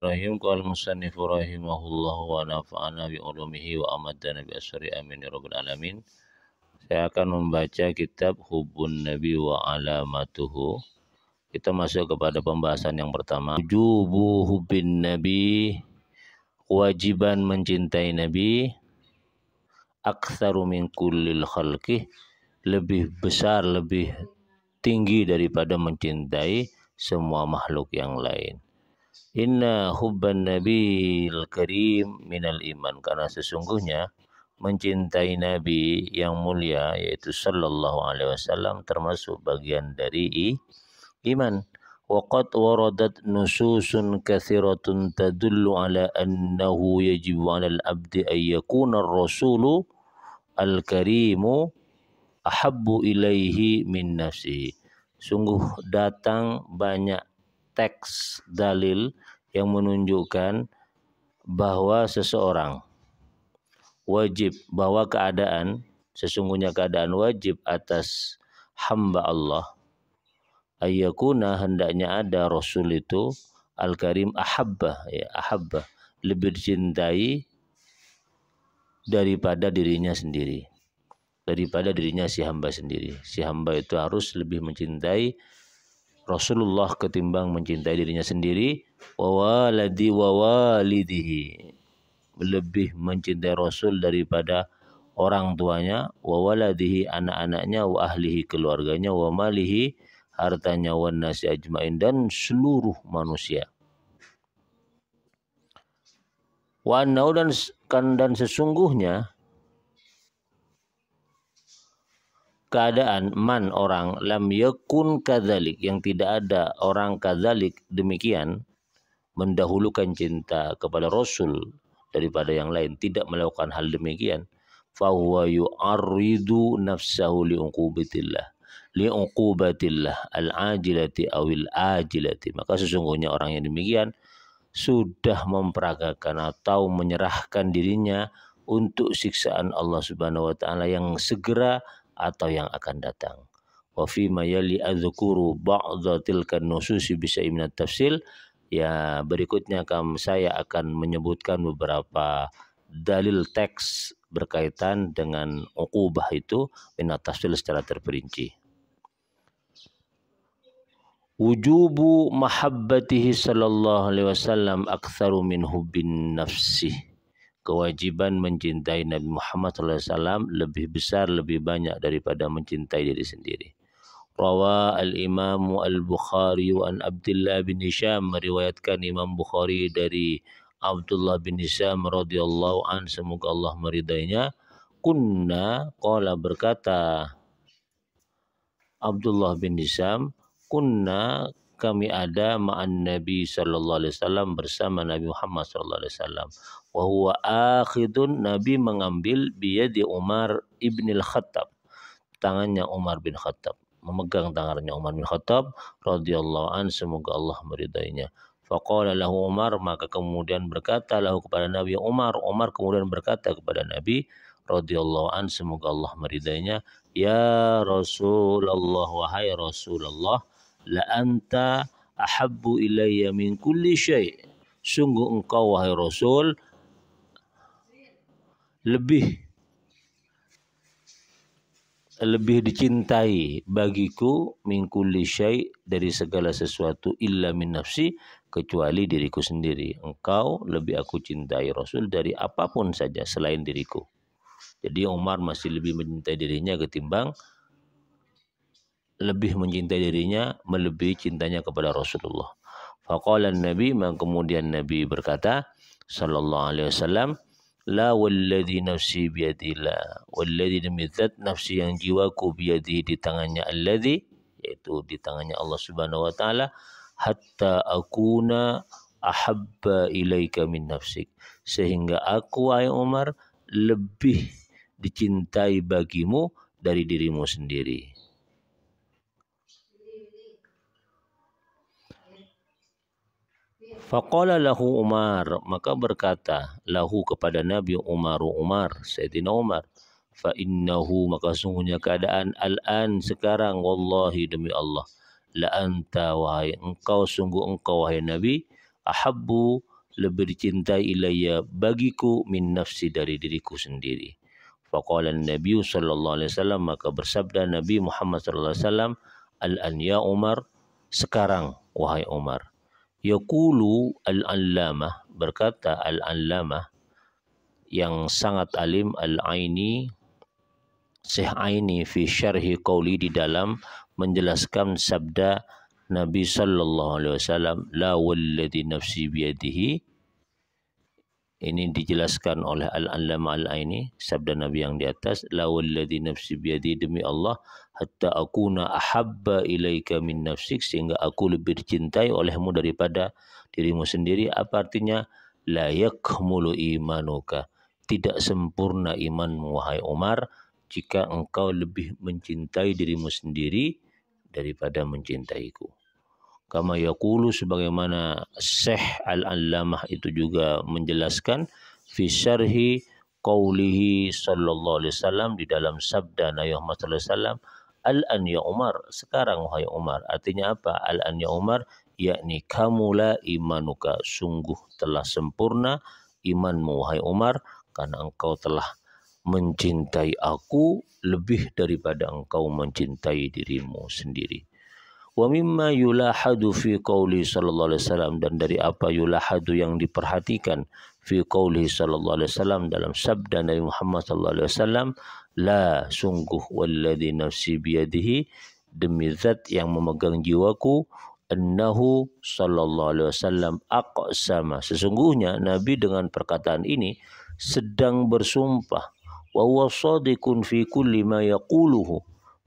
Rahim qala musannif rahimahullah wa nafa'ana bi ulumihi wa amadana bi asri amin ya rabbal alamin. Saya akan membaca kitab Hubbun Nabi wa Alamatuhu. Kita masuk kepada pembahasan yang pertama. Wujubu hubbin Nabi, kewajiban mencintai Nabi, aktsaru min kullil khalqi, lebih besar, lebih tinggi daripada mencintai semua makhluk yang lain. Inna hubban nabil karim minal iman, karena sesungguhnya mencintai Nabi yang mulia yaitu sallallahu alaihi wasallam termasuk bagian dari iman. Waqad waradat nususun katsiratun tadullu ala annahu yajibu 'alal abdi ay yakuna ar-rasulu al-karimu ahabbu ilaihi min nafsihi. Sungguh datang banyak teks dalil yang menunjukkan bahwa seseorang wajib, bahwa sesungguhnya keadaan wajib atas hamba Allah ayyakuna, hendaknya ada Rasul itu al-karim ahabba, lebih dicintai daripada dirinya sendiri, daripada dirinya si hamba sendiri. Si hamba itu harus lebih mencintai Rasulullah ketimbang mencintai dirinya sendiri. Wa walidihi, lebih mencintai Rasul daripada orang tuanya. Wa waladihi, anak-anaknya. Wa ahlihi, keluarganya. Wa malihi, hartanya. Wa nasi ajmain, dan seluruh manusia. Wa annau, dan sesungguhnya keadaan man orang, lam yakun kadzalik, yang tidak ada orang kadzalik, demikian mendahulukan cinta kepada Rasul daripada yang lain, tidak melakukan hal demikian, fahuwa yu'arridu nafsahu li'uqubatillah al-ajilati awil ajilati, maka sesungguhnya orang yang demikian sudah memperagakan atau menyerahkan dirinya untuk siksaan Allah Subhanahu wa taala yang segera atau yang akan datang. Wa fi ma yali adzkuru ba'dha tilka nususi bi syai'in tafsil. Ya, berikutnya saya akan menyebutkan beberapa dalil teks berkaitan dengan uqubah itu minat tafsil secara terperinci. Wujubu mahabbatihi sallallahu alaihi wasallam aktsaru min hubbin nafsi, kewajiban mencintai Nabi Muhammad SAW lebih besar, lebih banyak daripada mencintai diri sendiri. Rawa al-Imam al-Bukhari an Abdullah bin Hisham, meriwayatkan Imam Bukhari dari Abdullah bin Hisham radhiyallahu an, semoga Allah meridainya. Kunna, qala, berkata Abdullah bin Hisham, kunna, kami ada ma'an Nabi sallallahu alaihi wasallam, bersama Nabi Muhammad sallallahu alaihi wasallam. Wa huwa akhidun, Nabi mengambil biyadi Umar ibn al-Khattab, tangannya Umar bin Khattab, memegang tangannya Umar bin Khattab radhiyallahu an, semoga Allah meridainya. Faqala lahu Umar, maka kemudian berkata lahu kepada Nabi Umar kemudian berkata kepada Nabi radhiyallahu an, semoga Allah meridainya, ya Rasulullah, wahai Rasulullah, la anta ahabbu ilayya min kulli syai', sungguh engkau wahai Rasul lebih dicintai bagiku min kulli syai', dari segala sesuatu, illa min nafsi, kecuali diriku sendiri. Engkau lebih aku cintai Rasul dari apapun saja selain diriku. Jadi Umar masih lebih mencintai dirinya ketimbang melebihi cintanya kepada Rasulullah. Faqala Nabi, kemudian Nabi berkata sallallahu alaihi wasallam, la walladhi nafsi biyadillah, walladhi, demi zat nafsi yang jiwaku biyadihi, di tangannya, alladhi, yaitu di tangannya Allah Subhanahu wa taala, hatta akuna ahabba ilaika min nafsik, sehingga aku wahai Umar lebih dicintai bagimu dari dirimu sendiri. Faqala lahu Umar, maka berkata lahu kepada Nabi Umar, Sayyidina Umar, fa innahu, maka sungguhnya keadaan al-an, sekarang, wallahi, demi Allah, la anta, wahai engkau, sungguh engkau wahai Nabi, ahabbu, lebih dicintai ilayya bagiku min nafsi dari diriku sendiri. Faqala Nabi sallallahu alaihi wasallam, maka bersabda Nabi Muhammad sallallahu alaihi wasallam, al-an ya Umar, sekarang wahai Umar. Yaqulu al-allamah, berkata al-allamah yang sangat alim, al-Aini, Syekh Aini fi syarhi qauli, di dalam menjelaskan sabda Nabi sallallahu alaihi wasallam, la walladhi nafsi biyadihi. Ini dijelaskan oleh Al-Allamah Al-Aini, sabda Nabi yang di atas, la walladhi nafsi biyadihi, demi Allah, hatta akuna ahabba ilaika min nafsik, sehingga aku lebih dicintai olehmu daripada dirimu sendiri. Apa artinya? La yakmulu imanuka, tidak sempurna imanmu wahai Umar jika engkau lebih mencintai dirimu sendiri daripada mencintaiku. Kama yaqulu, sebagaimana Syekh Al-Allamah itu juga menjelaskan fi syarhi qaulihi sallallahu alaihi wasallam, di dalam sabda Nabi Muhammad sallallahu alaihi wasallam, al-an ya Umar, sekarang wahai Umar. Artinya apa? Al-an ya Umar, yakni kamula imanuka, sungguh telah sempurna imanmu wahai Umar, karena engkau telah mencintai aku lebih daripada engkau mencintai dirimu sendiri. Wa mimma yulahadu fi qauli sallallahu alaihi wasallam, dan dari apa yulahadu yang diperhatikan fi qauli sallallahu alaihi wasallam, dalam sabda Nabi Muhammad sallallahu alaihi wasallam, la, sungguh, walladzi nafsi biyadihi, demi zat yang memegang jiwaku, annahu sallallahu alaihi wasallam aqsama, sesungguhnya Nabi dengan perkataan ini sedang bersumpah, wa huwa shadiqun fi kulli ma yaquluhu,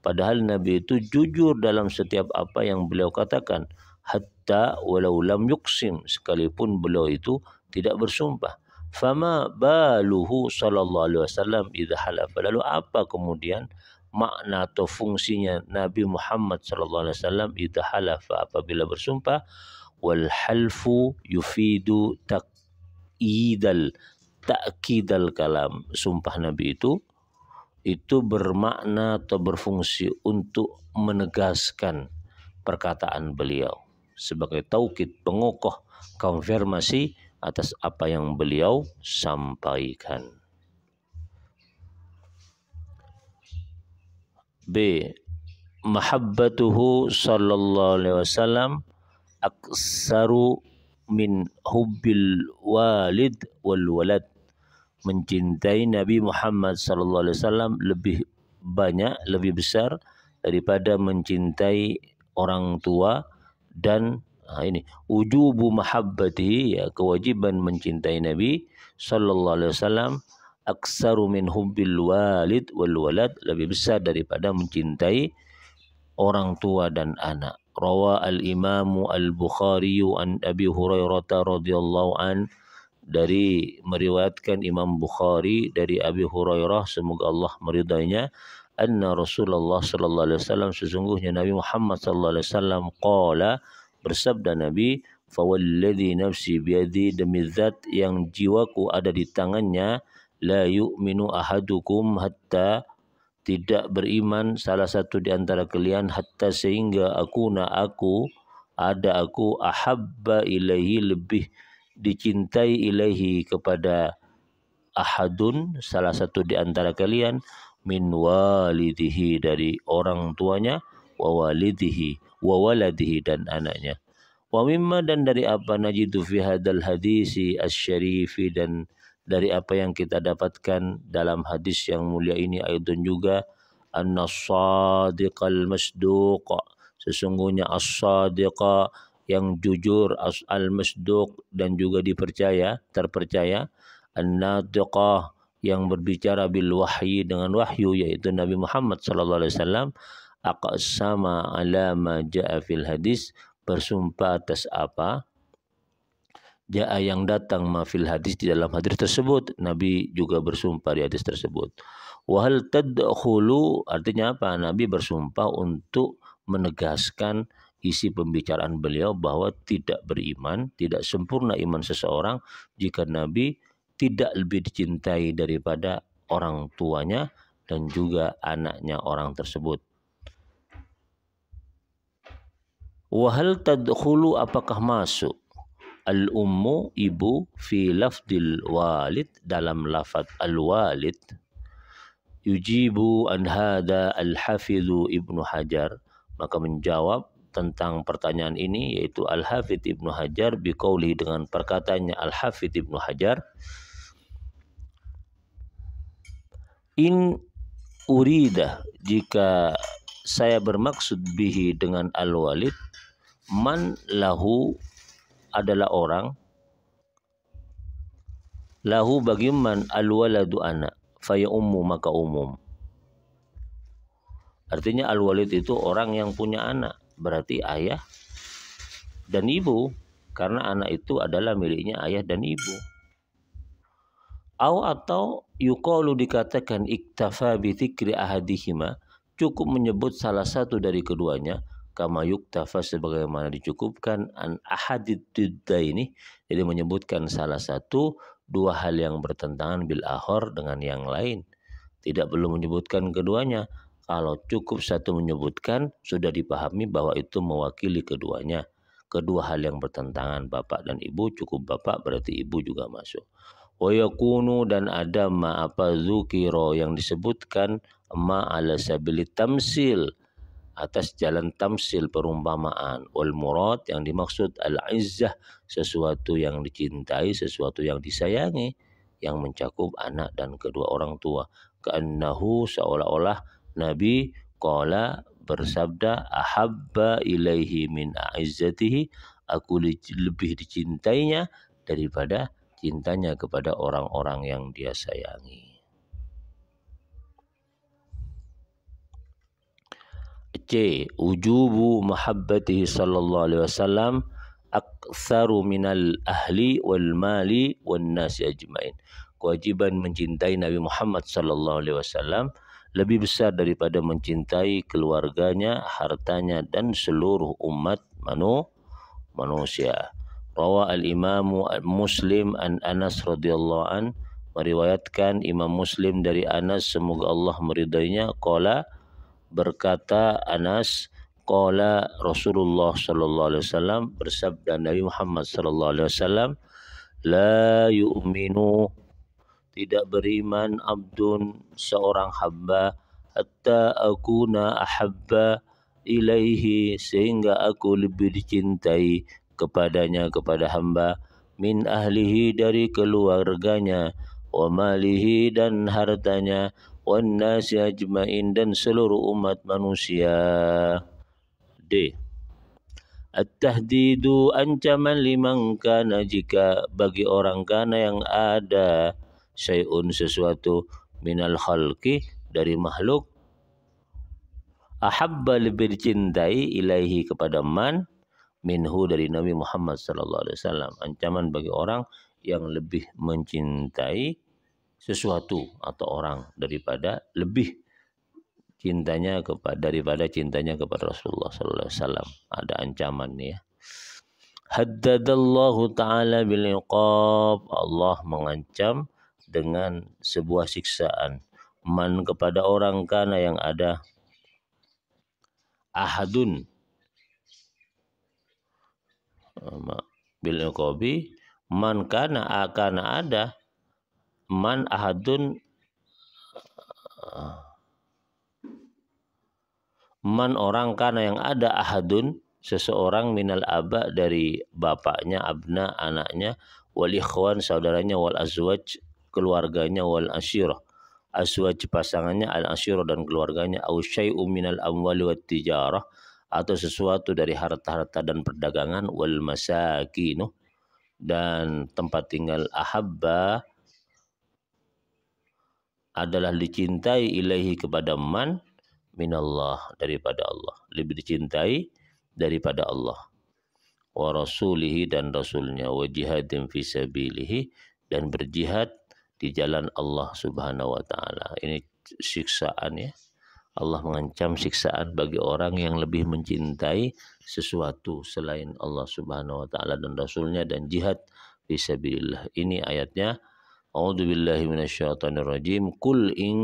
padahal Nabi itu jujur dalam setiap apa yang beliau katakan. Hatta walau lam yuksim, sekalipun beliau itu tidak bersumpah. Fama baluhu sallallahu alaihi wasallam idza halafa, lalu apa kemudian makna atau fungsinya Nabi Muhammad sallallahu alaihi wasallam idza halafa, apabila bersumpah? Wal halfu yufidu ta'kidal kalam, sumpah Nabi itu bermakna atau berfungsi untuk menegaskan perkataan beliau, sebagai taukid, pengokoh, konfirmasi atas apa yang beliau sampaikan. B. Mahabbatuhu sallallahu alaihi wasallam aksaru min hubbil walid wal walad, mencintai Nabi Muhammad sallallahu alaihi wasallam lebih banyak, lebih besar daripada mencintai orang tua dan ini wujubu mahabbatihi, ya, kewajiban mencintai Nabi sallallahu alaihi wasallam aksaru min hubbil walid wal walad, lebih besar daripada mencintai orang tua dan anak. Rawa al-Imamu al-Bukhari an Abi Hurairah radhiyallahu an, dari meriwayatkan Imam Bukhari dari Abi Hurairah, semoga Allah meridainya, anna Rasulullah sallallahu alaihi wasallam, sesungguhnya Nabi Muhammad sallallahu alaihi wasallam, qala, bersabda Nabi, fawalladzi nafsi biyadi, demi zat yang jiwaku ada di tangannya, la yu'minu ahadukum, hatta, tidak beriman salah satu di antara kalian, hatta, sehingga aku ahabba ilaihi, lebih dicintai, ilaihi, kepada ahadun, salah satu di antara kalian, min walidihi, dari orang tuanya, wa waladihi, dan anaknya. Wa mimma, dan dari apa, najidu fi hadal hadisi asy-syarifi, dan dari apa yang kita dapatkan dalam hadis yang mulia ini, aidun juga, anna as-sadiqal masduq, sesungguhnya as-sadiqa, yang jujur, al-masduq, dan juga terpercaya, an-natiqah, yang berbicara bil wahyi, dengan wahyu, yaitu Nabi Muhammad sallallahu alaihi wasallam, aqsama ala ma jaa fil hadis, bersumpah atas apa jaa yang datang, ma fil hadis, di dalam hadis tersebut. Nabi juga bersumpah di hadis tersebut. Wa hal tadkhulu, artinya apa? Nabi bersumpah untuk menegaskan isi pembicaraan beliau bahwa tidak beriman, tidak sempurna iman seseorang jika Nabi tidak lebih dicintai daripada orang tuanya dan juga anaknya orang tersebut. Wahal tadkhulu, apakah masuk Al-ummu ibu fi lafdil walid dalam lafaz al-walid. Yujibu an hada al-hafidhu Ibnu Hajar, maka menjawab tentang pertanyaan ini yaitu Al-Hafidh Ibnu Hajar biqaulihi dengan perkataannya Al-Hafidh Ibnu Hajar, in urida jika saya bermaksud bihi dengan al-walid, man lahu adalah orang, lahu bagi man al-waladu anak, faya ummu maka umum. Artinya al-walid itu orang yang punya anak, berarti ayah dan ibu, karena anak itu adalah miliknya ayah dan ibu. Atau yuqalu dikatakan iktafa bi dzikri ahadihima, cukup menyebut salah satu dari keduanya, kama yuktafa sebagaimana dicukupkan an ahadid ini, jadi menyebutkan salah satu dua hal yang bertentangan bil akhar dengan yang lain. Tidak perlu menyebutkan keduanya. Kalau cukup satu menyebutkan, sudah dipahami bahwa itu mewakili keduanya. Kedua hal yang bertentangan bapak dan ibu, cukup bapak berarti ibu juga masuk. Wa yakunu dan ada ma apa zukiro yang disebutkan ma ala sabili tamsil, atas jalan tamsil perumpamaan. Wal murad yang dimaksud al-izzah, sesuatu yang dicintai, sesuatu yang disayangi, yang mencakup anak dan kedua orang tua. Ka'annahu seolah-olah Nabi qala bersabda ahabba ilaihi min a'izzatihi, aku lebih dicintainya daripada cintanya kepada orang-orang yang dia sayangi. C. Ujubu mahabbatihi sallallahu alaihi wasallam aktsaru minal ahli wal mali wan nasi ajmain. Kewajiban mencintai Nabi Muhammad sallallahu alaihi wasallam lebih besar daripada mencintai keluarganya, hartanya dan seluruh umat manusia. Rawa al-Imam Muslim an Anas radhiyallahu an, meriwayatkan Imam Muslim dari Anas semoga Allah meridainya, qala berkata Anas, qala Rasulullah sallallahu alaihi wasallam, bersabda Nabi Muhammad sallallahu alaihi wasallam, la yu'minu tidak beriman abdun seorang hamba hatta akuna ahabba ilaihi sehingga aku lebih dicintai kepadanya kepada hamba, min ahlihi dari keluarganya, wa malihi dan hartanya, wan nasi ajmain dan seluruh umat manusia. D. At-tahdidu ancaman liman kana jika bagi orang kana yang ada syai'un sesuatu minal khalqi dari makhluk, ahabba lebih dicintai ilaihi kepada man minhu dari Nabi Muhammad sallallahu alaihi wasallam. Ancaman bagi orang yang lebih mencintai sesuatu atau orang daripada lebih cintanya daripada cintanya kepada Rasulullah sallallahu alaihi wasallam. Ada ancaman nih ya. Haddadallahu ta'ala bil iqab, Allah mengancam dengan sebuah siksaan, man kepada orang kana yang ada ahadun bil iqabi, man kana akan ada man ahadun, man orang kana yang ada ahadun seseorang minal aba dari bapaknya, abna anaknya, wal ikhwan saudaranya, wal azwaj keluarganya, wal asyirah azwaj pasangannya, al asyirah dan keluarganya, au syai'u minal amwali wat tijarah atau sesuatu dari harta-harta dan perdagangan, wal masakinu dan tempat tinggal. Ahabba adalah dicintai ilaihi kepada man minallah daripada Allah, lebih dicintai daripada Allah, wa rasulihi dan rasulnya, wa jihadin fi sabilihi dan berjihad di jalan Allah subhanahu wa ta'ala. Ini siksaan ya. Allah mengancam siksaan bagi orang yang lebih mencintai sesuatu selain Allah subhanahu wa ta'ala dan rasulnya dan jihad fi sabilillah. Ini ayatnya. A'udzu billahi minasyaitonir rajim. Qul in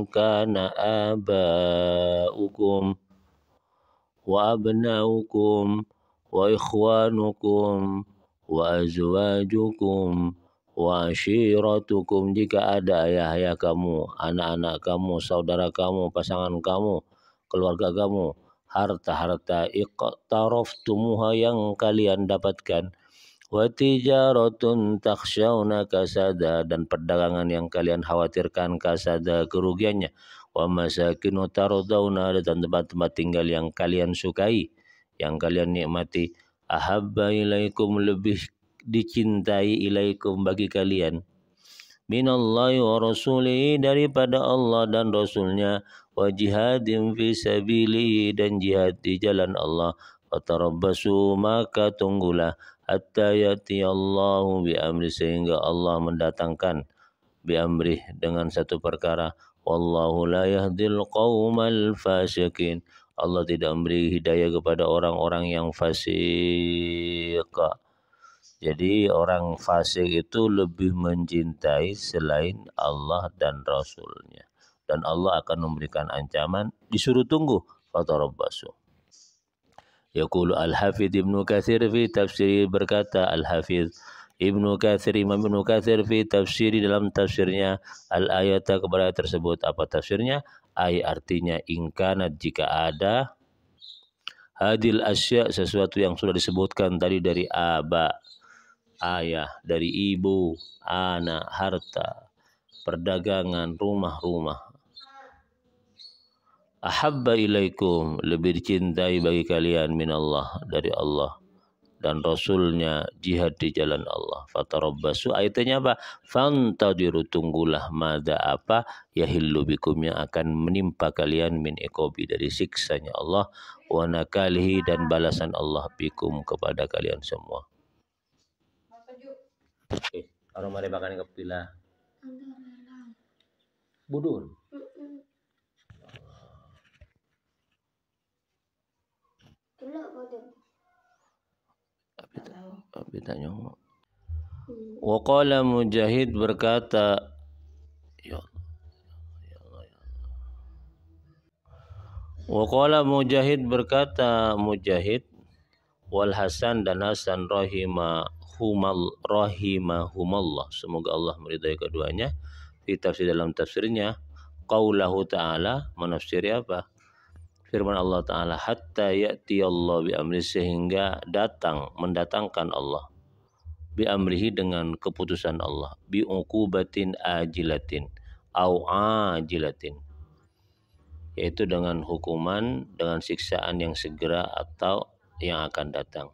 kana aba'ukum wa abna'ukum wa ikhwanukum wa azwajukum wa ashiratukum, jika ada ayah-ayah kamu, anak-anak kamu, saudara kamu, pasangan kamu, keluarga kamu, harta-harta iqtaraftumuha yang kalian dapatkan, wa tijaratun takhshawna kasada, dan perdagangan yang kalian khawatirkan kasada kerugiannya, wa masakinu tardawna, dan tempat-tempat tinggal yang kalian sukai, yang kalian nikmati, ahabba ilaikum, lebih dicintai, ilaikum bagi kalian, minallahi wa rasulihi, daripada Allah dan Rasulnya, wa jihadin fi sabilihi, dan jihad di jalan Allah, fatarabbasu, maka tunggulah, hatta yatiyallahu bi amri, sehingga Allah mendatangkan bi amrih, dengan satu perkara, wallahu la yahdil qaumal fasiqin, Allah tidak memberi hidayah kepada orang-orang yang fasik. Jadi orang fasik itu lebih mencintai selain Allah dan Rasulnya, dan Allah akan memberikan ancaman, disuruh tunggu, fatarabbasu. Yaqulu Al-Hafidz Ibnu Katsir fi tafsir, berkata Al-Hafidz Ibnu Katsir, Imam Ibnu Katsir, fi tafsiri, dalam tafsirnya, al-ayata, kepada ayat tersebut. Apa tafsirnya? Ay, artinya ingkanat, jika ada, hadil asya, sesuatu yang sudah disebutkan tadi dari aba, ayah, dari ibu, anak, harta, perdagangan, rumah-rumah, ahabba ilaikum, lebih dicintai bagi kalian, minallah, dari Allah dan Rasulnya, jihad di jalan Allah, fatarabbasu, ayatnya apa? Fantadiru, tunggulah, mada, apa, yahillu bikum, yang akan menimpa kalian, min iqabi, dari siksanya Allah, wa nakalihi, dan balasan Allah, bikum, kepada kalian semua. Orang mari makan ke pila budun. Abi tanya. Wa qala Mujahid, berkata, ya wa qala Mujahid, berkata Mujahid, wal Hasan, dan Hasan, rahimahumallah, semoga Allah meridai keduanya, fi tafsir, dalam tafsirnya, qaulahu ta'ala, menafsiri apa? Firman Allah Ta'ala, hatta ya'ti Allah bi amri, sehingga mendatangkan Allah, bi amrihi, dengan keputusan Allah, bi uqubatin ajilatin au ajilatin, yaitu dengan hukuman, dengan siksaan yang segera atau yang akan datang.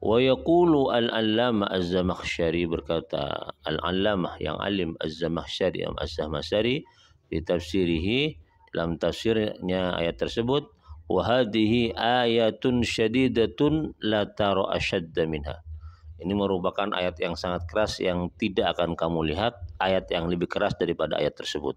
Wa yaqulu al-allamah az-Zamakhsyari, berkata al-allamah yang alim az-Zamakhsyari, di tafsirihi, dalam tafsirnya ayat tersebut, wa hadhihi ayatun syadidatun la tara asyadda minha, ini merupakan ayat yang sangat keras, yang tidak akan kamu lihat ayat yang lebih keras daripada ayat tersebut.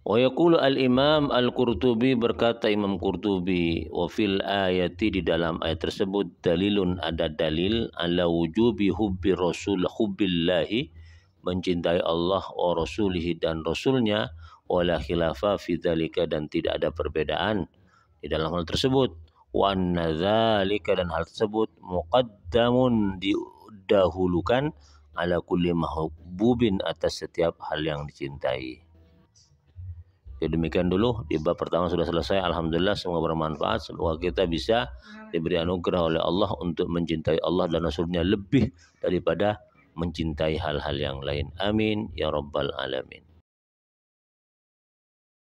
Wa yaqulu al-Imam Al-Qurtubi, berkata Imam Qurtubi, wa fil ayati, di dalam ayat tersebut, dalilun, ada dalil, ala wujubi hubbi rasul, hubbillahi, mencintai Allah, wa rasulihi, dan Rasulnya, wala khilafa fi dzalika, dan tidak ada perbedaan di dalam hal tersebut, wa anna dzalika, dan hal tersebut, muqaddamun, didahulukan, ala kulli mahbubin, atas setiap hal yang dicintai. Jadi demikian dulu, di bab pertama sudah selesai. Alhamdulillah, semoga bermanfaat. Semoga kita bisa diberi anugerah oleh Allah untuk mencintai Allah dan Rasulnya lebih daripada mencintai hal-hal yang lain. Amin ya rabbal alamin.